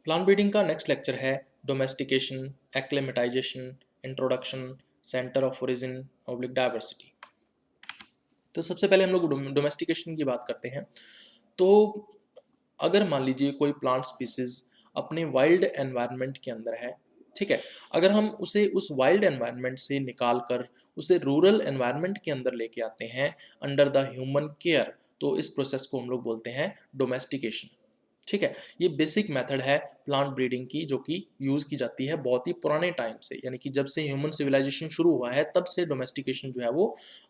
Plant breeding का next lecture है domestication, acclimatisation, introduction, centre of origin, oblique diversity. तो सबसे पहले हम लोग डोमेस्टिकेशन की बात करते हैं। तो अगर मान लीजिए कोई प्लांट स्पीसीज अपने वाइल्ड एनवायरनमेंट के अंदर है, ठीक है, अगर हम उसे उस वाइल्ड एनवायरनमेंट से निकाल कर उसे रूरल एनवायरनमेंट के अंदर लेके आते हैं अंडर द ह्यूमन केयर, तो इस प्रोसेस को हम लोग बोलते हैं डोमेस्टिकेशन। ठीक है, ये बेसिक मेथड है प्लांट ब्रीडिंग की जो कि यूज़ की जाती है बहुत ही पुराने टाइम से, यानी कि जब से ह्यूमन सिविलाइजेशन शुरू हुआ है तब से डोमेस्टिकेशन जो है वो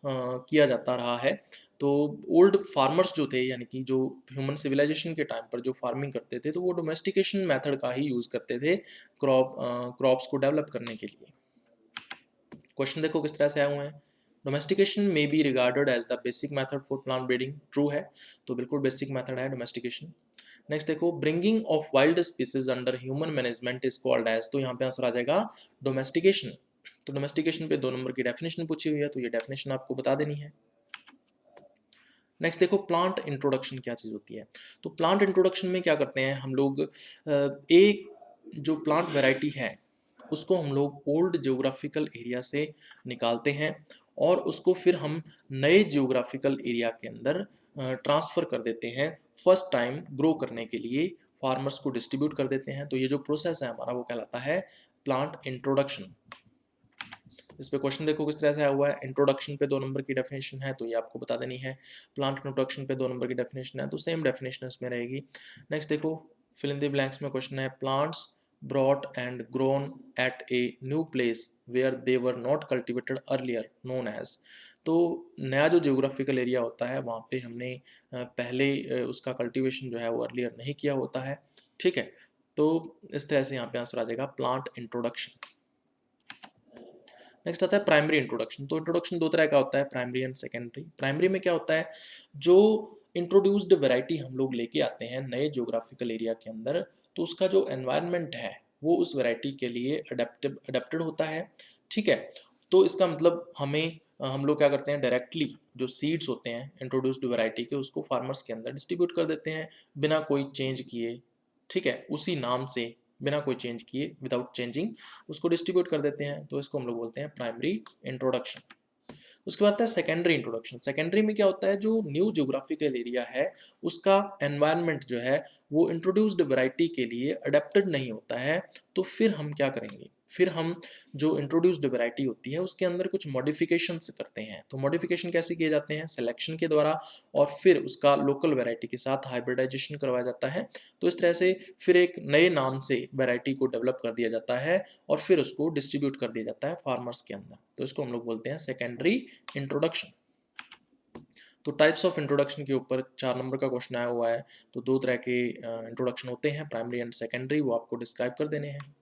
किया जाता रहा है। तो ओल्ड फार्मर्स जो थे, यानी कि जो ह्यूमन सिविलाइजेशन के टाइम पर जो फार्मिंग करते थे, तो वो डोमेस्टिकेशन मेथड का ही यूज़ करते थे क्रॉप्स को डेवलप करने के लिए। क्वेश्चन देखो किस तरह से आए हुए हैं। Domestication may be regarded as the basic method for plant breeding, true है, तो बिल्कुल बेसिक मेथड है डोमेस्टिकेशन। नेक्स्ट देखो, bringing of wild species under human management is called as, तो यहाँ पे आंसर आ जाएगा डोमेस्टिकेशन। तो डोमेस्टिकेशन पे 2 नंबर की डेफिनेशन पूछी हुई है, तो ये डेफिनेशन आपको बता देनी है। नेक्स्ट देखो, प्लांट इंट्रोडक्शन क्या चीज़ होती है। तो प्लांट इंट्रोडक्शन में क्या करते हैं हम लोग, एक जो प्लांट वैरायटी है उसको हम लोग ओल्ड जियोग्राफिकल एरिया से निकालते हैं और उसको फिर हम नए जियोग्राफिकल एरिया के अंदर ट्रांसफ़र कर देते हैं फर्स्ट टाइम ग्रो करने के लिए, फार्मर्स को डिस्ट्रीब्यूट कर देते हैं। तो ये जो प्रोसेस है हमारा वो कहलाता है प्लांट इंट्रोडक्शन। इस पे क्वेश्चन देखो किस तरह से आया हुआ है। इंट्रोडक्शन पे 2 नंबर की डेफिनेशन है, तो ये आपको बता देनी है। प्लांट इंट्रोडक्शन पे 2 नंबर की डेफिनेशन है, तो सेम डेफिनेशन इसमें रहेगी। नेक्स्ट देखो, फिल इन द ब्लैंक्स में क्वेश्चन है, plants brought and grown at a new place where they were not cultivated earlier known as. तो नया जो जियोग्राफिकल एरिया होता है वहाँ पे हमने पहले उसका कल्टिवेशन जो है वो अर्लियर नहीं किया होता है। ठीक है, तो इस तरह से यहाँ पे आंसर आ जाएगा प्लांट इंट्रोडक्शन। नेक्स्ट आता है प्राइमरी इंट्रोडक्शन। तो इंट्रोडक्शन 2 तरह का होता है, प्राइमरी एंड सेकेंडरी। प्राइमरी में क्या होता है, जो इंट्रोड्यूस्ड वैरायटी हम लोग लेके आते हैं नए जियोग्राफिकल एरिया के अंदर, तो उसका जो एनवायरनमेंट है वो उस वैरायटी के लिए अडेप्टेड होता है। ठीक है, तो इसका मतलब हम लोग क्या करते हैं, डायरेक्टली जो सीड्स होते हैं इंट्रोड्यूस्ड वैरायटी के उसको फार्मर्स के अंदर डिस्ट्रीब्यूट कर देते हैं बिना कोई चेंज किए। ठीक है, उसी नाम से बिना कोई चेंज किए, विदाउट चेंजिंग उसको डिस्ट्रीब्यूट कर देते हैं, तो इसको हम लोग बोलते हैं प्राइमरी इंट्रोडक्शन। उसके बाद आता है सेकेंडरी इंट्रोडक्शन। सेकेंडरी में क्या होता है, जो न्यू जियोग्राफिकल एरिया है उसका एनवायरनमेंट जो है वो इंट्रोड्यूस्ड वैरायटी के लिए अडेप्टेड नहीं होता है, तो फिर हम क्या करेंगे, फिर हम जो इंट्रोड्यूस्ड वैरायटी होती है उसके अंदर कुछ मॉडिफिकेशंस करते हैं। तो मॉडिफिकेशन कैसे किए जाते हैं, सिलेक्शन के द्वारा, और फिर उसका लोकल वैरायटी के साथ हाइब्रिडाइजेशन करवाया जाता है। तो इस तरह से फिर एक नए नाम से वैरायटी को डेवलप कर दिया जाता है और फिर उसको डिस्ट्रीब्यूट कर दिया जाता है फार्मर्स के अंदर, तो इसको हम लोग बोलते हैं सेकेंडरी इंट्रोडक्शन। तो टाइप्स ऑफ इंट्रोडक्शन के ऊपर 4 नंबर का क्वेश्चन आया हुआ है। तो 2 तरह के इंट्रोडक्शन होते हैं, प्राइमरी एंड सेकेंडरी, वो आपको डिस्क्राइब कर देने हैं।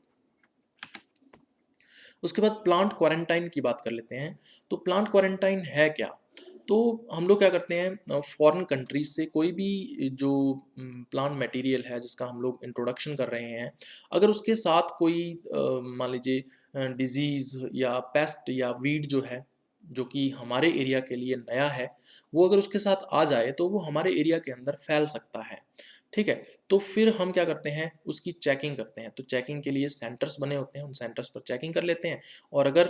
उसके बाद प्लांट क्वारंटाइन की बात कर लेते हैं। तो प्लांट क्वारंटाइन है क्या, तो हम लोग क्या करते हैं, फॉरेन कंट्रीज से कोई भी जो प्लांट मटेरियल है जिसका हम लोग इंट्रोडक्शन कर रहे हैं, अगर उसके साथ कोई मान लीजिए डिजीज़ या पेस्ट या वीड जो है जो कि हमारे एरिया के लिए नया है, वो अगर उसके साथ आ जाए तो वो हमारे एरिया के अंदर फैल सकता है। ठीक है, तो फिर हम क्या करते हैं, उसकी चेकिंग करते हैं। तो चेकिंग के लिए सेंटर्स बने होते हैं, उन सेंटर्स पर चेकिंग कर लेते हैं, और अगर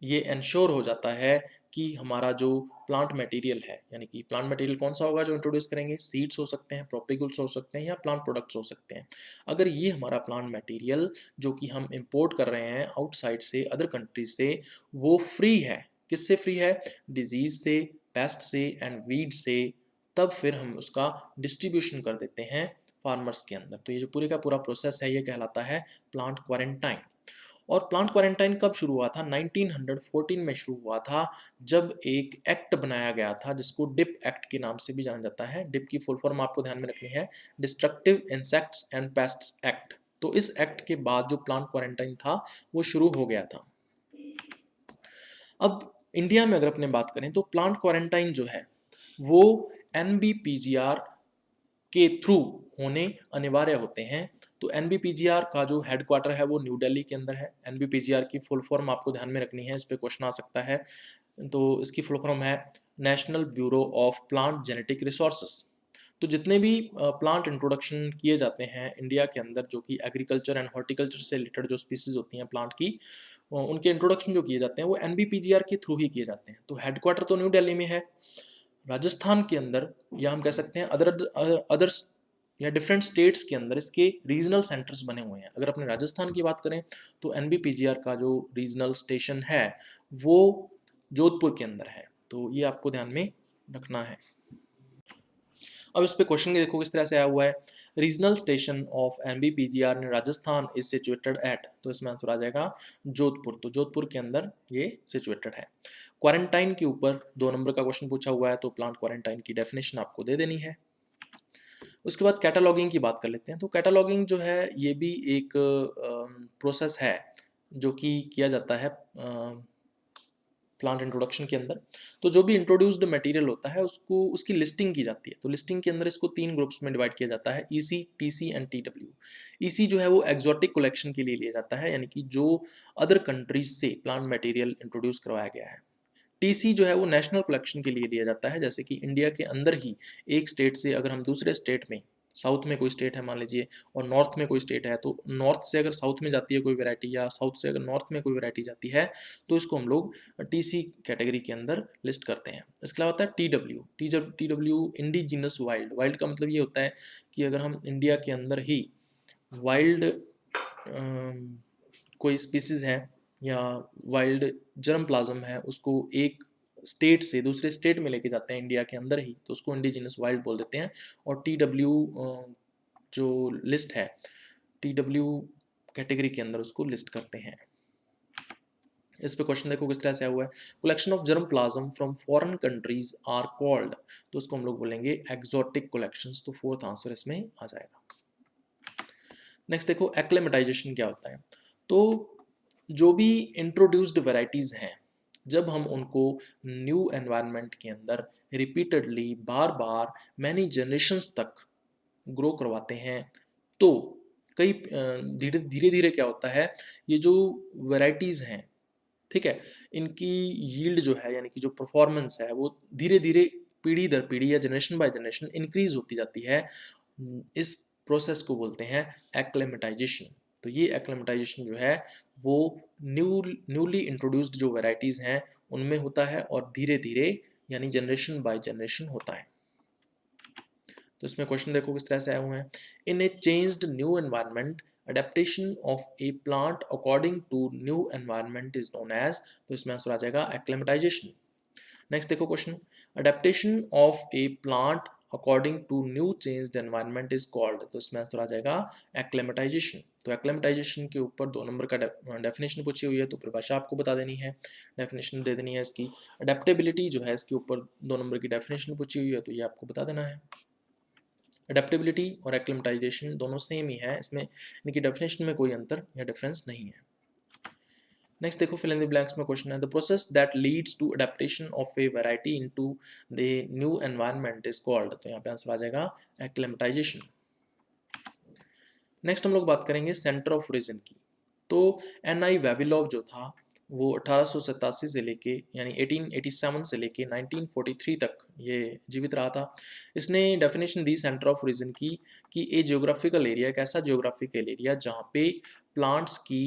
ये इंश्योर हो जाता है कि हमारा जो प्लांट मटेरियल है, यानी कि प्लांट मटेरियल कौन सा होगा जो इंट्रोड्यूस करेंगे, सीड्स हो सकते हैं, प्रोपिगल्स हो सकते हैं, या प्लांट प्रोडक्ट्स हो सकते हैं। अगर ये हमारा प्लांट मटेरियल जो कि हम इंपोर्ट कर रहे हैं आउटसाइड से, अदर कंट्रीज से, वो फ्री है, किससे फ्री है, डिजीज से, पेस्ट से एंड वीड से, तब फिर हम उसका डिस्ट्रीब्यूशन कर देते हैं फार्मर्स के अंदर। तो ये जो पूरे का पूरा प्रोसेस है ये कहलाता है प्लांट क्वारंटाइन। और प्लांट क्वारंटाइन कब शुरू हुआ था, 1914 में शुरू हुआ था, जब एक एक्ट बनाया गया था जिसको डिप एक्ट के नाम से भी जाना जाता है। डिप की फुल फॉर्म आपको ध्यान में रखनी है, destructive insects and pests act. तो इस एक्ट के बाद जो प्लांट क्वारंटाइन था वो शुरू हो गया था। अब इंडिया में अगर अपने बात करें तो प्लांट क्वारंटाइन जो है वो NBPGR के थ्रू होने अनिवार्य होते हैं। तो NBPGR का जो हेडक्वार्टर है वो न्यू दिल्ली के अंदर है। NBPGR की फुल फॉर्म आपको ध्यान में रखनी है, इस पे क्वेश्चन आ सकता है। तो इसकी फुल फॉर्म है national bureau of plant genetic resources. तो जितने भी प्लांट इंट्रोडक्शन किए जाते हैं इंडिया के अंदर, जो कि एग्रीकल्चर एंड हॉर्टिकल्चर से रिलेटेड जो स्पीसीज होती हैं प्लांट की, उनके इंट्रोडक्शन जो किए जाते हैं वो NBPGR के थ्रू ही किए जाते हैं। तो हेडक्वार्टर तो न्यू दिल्ली में है, राजस्थान के अंदर, या हम कह सकते हैं अदर्स या डिफरेंट स्टेट्स के अंदर इसके रीजनल सेंटर्स बने हुए हैं। अगर अपने राजस्थान की बात करें तो NBPGR का जो रीजनल स्टेशन है वो जोधपुर के अंदर है, तो ये आपको ध्यान में रखना है। अब इस पे क्वेश्चन देखो किस तरह से आया हुआ है, regional station of NBPGR in Rajasthan is situated at, तो इसमें आंसर आ जाएगा जोधपुर। तो जोधपुर के अंदर ये सिचुएटेड है। क्वारंटाइन के ऊपर 2 नंबर का क्वेश्चन पूछा हुआ है, तो प्लांट क्वारंटाइन की डेफिनेशन आपको दे देनी है। उसके बाद कैटालॉगिंग की बात कर लेते हैं। तो कैटालॉगिंग जो है ये भी एक प्रोसेस है जो कि किया जाता है प्लांट इंट्रोडक्शन के अंदर। तो जो भी इंट्रोड्यूस्ड मटेरियल होता है उसको उसकी लिस्टिंग की जाती है। तो लिस्टिंग के अंदर इसको 3 ग्रुप्स में डिवाइड किया जाता है, EC, TC and TW। EC जो है वो एक्जॉटिक कलेक्शन के लिए लिया जाता है, यानी कि जो अदर कंट्रीज से प्लांट मटेरियल इंट्रोड्यूस करवाया गया है। TC जो है वो नेशनल कलेक्शन के लिए लिया जाता है, जैसे कि इंडिया के अंदर ही एक स्टेट से अगर हम दूसरे स्टेट में, साउथ में कोई स्टेट है मान लीजिए और नॉर्थ में कोई स्टेट है, तो नॉर्थ से अगर साउथ में जाती है कोई वैरायटी या साउथ से अगर नॉर्थ में कोई वैरायटी जाती है तो इसको हम लोग TC कैटेगरी के अंदर लिस्ट करते हैं। इसके अलावा होता है TW इंडिजिनस वाइल्ड। वाइल्ड का मतलब ये होता है कि अगर हम इंडिया के अंदर ही वाइल्ड कोई स्पीसीज है या वाइल्ड जर्म प्लाज्म है उसको एक स्टेट से दूसरे स्टेट में लेके जाते हैं इंडिया के अंदर ही, तो उसको इंडिजिनस वाइल्ड बोल देते हैं। और TW जो लिस्ट है TW कैटेगरी के अंदर उसको लिस्ट करते हैं। इस पे क्वेश्चन देखो किस तरह से आया हुआ है, collection of germplasm from foreign countries are called, तो उसको हम लोग बोलेंगे एक्सोटिक कलेक्शंस। तो 4th आंसर इसमें आ जाएगा। नेक्स्ट देखो एक्लेमेटाइजेशन क्या होता है। तो जो भी इंट्रोड्यूस्ड वैरायटीज हैं जब हम उनको न्यू एनवायरनमेंट के अंदर रिपीटेडली बार बार मैनी जनरेशंस तक ग्रो करवाते हैं तो कई धीरे धीरे धीरे क्या होता है, ये जो वैरायटीज हैं, ठीक है, इनकी यील्ड जो है यानी कि जो परफॉर्मेंस है वो धीरे धीरे पीढ़ी दर पीढ़ी या जनरेशन बाय जनरेशन इंक्रीज होती जाती है। इस प्रोसेस को बोलते हैं एक्लेमेटाइजेशन। तो ये एक्लेमेटाइजेशन जो है वो न्यूली इंट्रोड्यूस्ड जो वैरायटीज हैं उनमें होता है और धीरे धीरे यानी जनरेशन बाय जनरेशन होता है। तो इसमें क्वेश्चन देखो किस तरह से आए हुए हैं, in a changed new environment adaptation of a plant according to new environment is known as, तो इसमें आंसर आ जाएगा acclimatization। नेक्स्ट देखो question, adaptation of a plant according to new changed environment is called, तो इसमें answer आ जाएगा acclimatization। तो acclimatization के ऊपर 2 नंबर का डेफिनेशन पूछी हुई है, तो परिभाषा आपको बता देनी है, डेफिनेशन दे देनी है इसकी। अडेप्टेबिलिटी जो है इसके ऊपर 2 नंबर की डेफिनेशन पूछी हुई है, तो ये आपको बता देना है। अडेप्टेबिलिटी और एक्लिमेटाइजेशन दोनों सेम ही है, इसमें इनकी डेफिनेशन में कोई अंतर या डिफरेंस नहीं है। नेक्स्ट देखो फिल इन द ब्लैंक्स में क्वेश्चन है, the process that leads to adaptation of a variety into the new environment is called, तो यहाँ पे आंसर आ जाएगा एक्लिमेटाइजेशन। नेक्स्ट हम लोग बात करेंगे सेंटर ऑफ ओरिजिन की। तो NI वेबिलॉव जो था वो 1887 से लेके यानी 1887 से लेके 1943 तक ये जीवित रहा था। इसने definition the centre of origin की कि ए जियोग्राफिकल एरिया, एक ऐसा जियोग्राफिकल एरिया जहाँ पे प्लांट्स की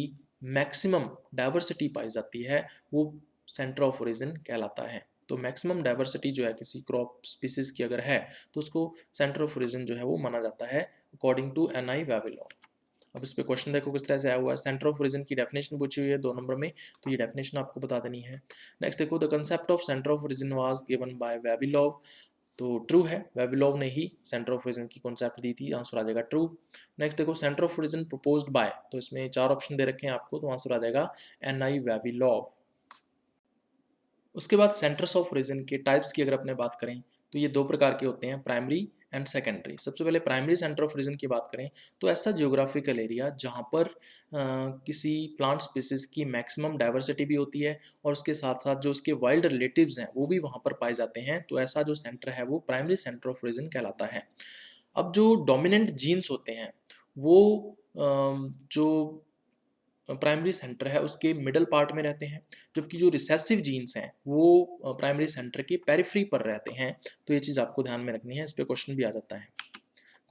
मैक्सिमम डाइवर्सिटी पाई जाती है वो सेंटर ऑफ ओरिजिन कहलाता है। तो मैक्सिमम डाइवर्सिटी जो है किसी क्रॉप स्पीसीज की अगर है तो उसको सेंटर ऑफ ओरिजिन जो है वो माना जाता है अकॉर्डिंग टू NI वेबिलॉव। अब इस पे क्वेश्चन देखो किस तरह से आया हुआ है, सेंटर ऑफ ओरिजिन की डेफिनेशन पूछी हुई है 2 नंबर में, तो ये डेफिनेशन आपको बता देनी है। नेक्स्ट देखो the concept of centre of origin was given by Vavilov, तो ट्रू है, वेबिलॉव ने ही सेंटर ऑफ ओरिजिन की कॉन्सेप्ट दी थी, आंसर आ जाएगा ट्रू। नेक्स्ट देखो centre of origin proposed by, तो इसमें 4 ऑप्शन दे रखे हैं आपको, तो आंसर आ जाएगा NI वेबिलॉव। उसके बाद सेंटर्स ऑफ ओरिजिन के टाइप्स की अगर अपने बात करें तो ये 2 प्रकार के होते हैं, प्राइमरी एंड सेकेंडरी। सबसे पहले प्राइमरी सेंटर ऑफ ओरिजिन की बात करें तो ऐसा जियोग्राफिकल एरिया जहाँ पर किसी प्लांट स्पीसीज की मैक्सिमम डाइवर्सिटी भी होती है और उसके साथ साथ जो उसके वाइल्ड रिलेटिव्स हैं वो भी वहाँ पर पाए जाते हैं, तो ऐसा जो सेंटर है वो प्राइमरी सेंटर ऑफ ओरिजिन कहलाता है। अब जो डोमिनेंट जीन्स होते हैं वो जो प्राइमरी सेंटर है उसके मिडल पार्ट में रहते हैं, जबकि जो रिसेसिव जीन्स हैं वो प्राइमरी सेंटर की पेरिफेरी पर रहते हैं। तो ये चीज़ आपको ध्यान में रखनी है, इस पे क्वेश्चन भी आ जाता है।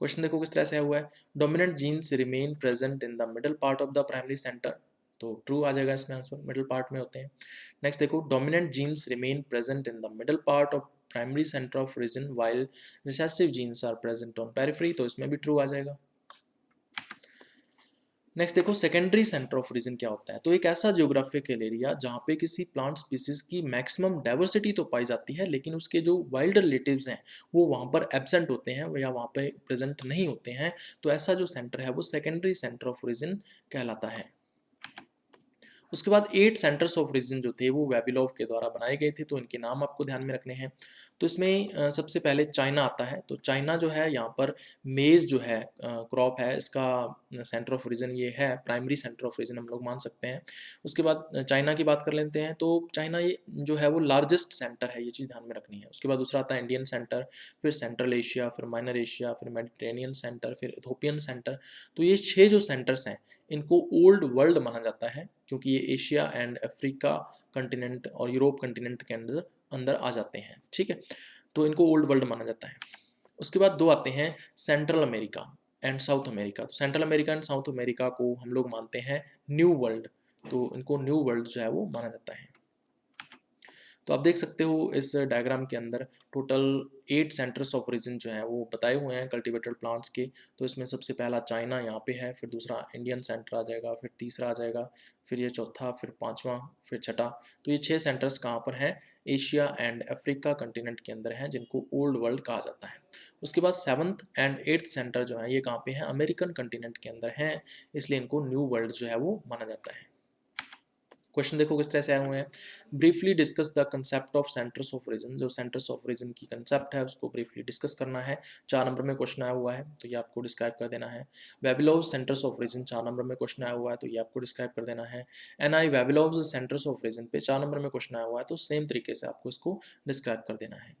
क्वेश्चन देखो किस तरह से हुआ है, dominant genes remain present in the middle part of the primary centre, तो ट्रू आ जाएगा इसमें आंसर, मिडल पार्ट में होते हैं। नेक्स्ट देखो, dominant genes remain present in the middle part of primary centre of region while recessive genes are present on periphery, तो इसमें भी ट्रू आ जाएगा। नेक्स्ट देखो, सेकेंडरी सेंटर ऑफ रीजन क्या होता है, तो एक ऐसा जियोग्राफिकल एरिया जहाँ पे किसी प्लांट स्पीसीज की मैक्सिमम डाइवर्सिटी तो पाई जाती है, लेकिन उसके जो वाइल्ड रिलेटिव्स हैं वो वहाँ पर एब्सेंट होते हैं या वहाँ पे प्रेजेंट नहीं होते हैं, तो ऐसा जो सेंटर है वो सेकेंडरी सेंटर ऑफ रीजन कहलाता है। उसके बाद 8 सेंटर्स ऑफ रीजन जो थे वो वेबिलोव के द्वारा बनाए गए थे, तो इनके नाम आपको ध्यान में रखने हैं। तो इसमें सबसे पहले चाइना आता है, तो चाइना जो है यहाँ पर मेज जो है क्रॉप है, इसका सेंटर ऑफ रीजन ये है, प्राइमरी सेंटर ऑफ रीजन हम लोग मान सकते हैं। उसके बाद चाइना की बात कर लेते हैं, तो चाइना ये जो है वो लार्जेस्ट सेंटर है, ये चीज़ ध्यान में रखनी है। उसके बाद दूसरा आता है इंडियन सेंटर, फिर सेंट्रल एशिया, फिर माइनर एशिया, फिर मेडिटेरेनियन सेंटर, फिर इथोपियन सेंटर। तो ये 6 जो सेंटर्स हैं इनको ओल्ड वर्ल्ड माना जाता है, क्योंकि ये एशिया एंड अफ्रीका कंटिनेंट और यूरोप कंटिनेंट के अंदर अंदर आ जाते हैं, ठीक है, तो इनको ओल्ड वर्ल्ड माना जाता है। उसके बाद दो आते हैं Central America and South America, तो Central America and South America को हम लोग मानते हैं न्यू वर्ल्ड, तो इनको न्यू वर्ल्ड जो है वो माना जाता है। तो आप देख सकते हो इस डायग्राम के अंदर टोटल 8 सेंटर्स ऑफ ओरिजिन जो है वो बताए हुए हैं कल्टीवेटेड प्लांट्स के। तो इसमें सबसे पहला चाइना यहाँ पे है, फिर दूसरा इंडियन सेंटर आ जाएगा, फिर तीसरा आ जाएगा, फिर ये चौथा, फिर पांचवा, फिर छठा। तो ये 6 सेंटर्स कहाँ पर हैं, एशिया एंड अफ्रीका कंटिनेंट के अंदर हैं, जिनको ओल्ड वर्ल्ड कहा जाता है। उसके बाद 7th एंड 8th सेंटर जो है ये कहाँ पे हैं, अमेरिकन कंटिनेंट के अंदर हैं, इसलिए इनको न्यू वर्ल्ड जो है वो माना जाता है। क्वेश्चन देखो किस तरह से आए हुए हैं, briefly discuss the concept of centres of region, जो सेंटर्स ऑफ रीजन की कंसेप्ट है उसको ब्रीफली डिस्कस करना है। 4 नंबर में क्वेश्चन आया हुआ है, तो ये आपको डिस्क्राइब कर देना है। वेबिलोव सेंटर्स ऑफ रीजन 4 नंबर में क्वेश्चन आया हुआ है, तो ये आपको डिस्क्राइब कर देना है। एनआई वेबिलोव सेंटर्स ऑफ रीजन पे 4 नंबर में क्वेश्चन आया हुआ है, तो सेम तरीके से आपको इसको डिस्क्राइब कर देना है।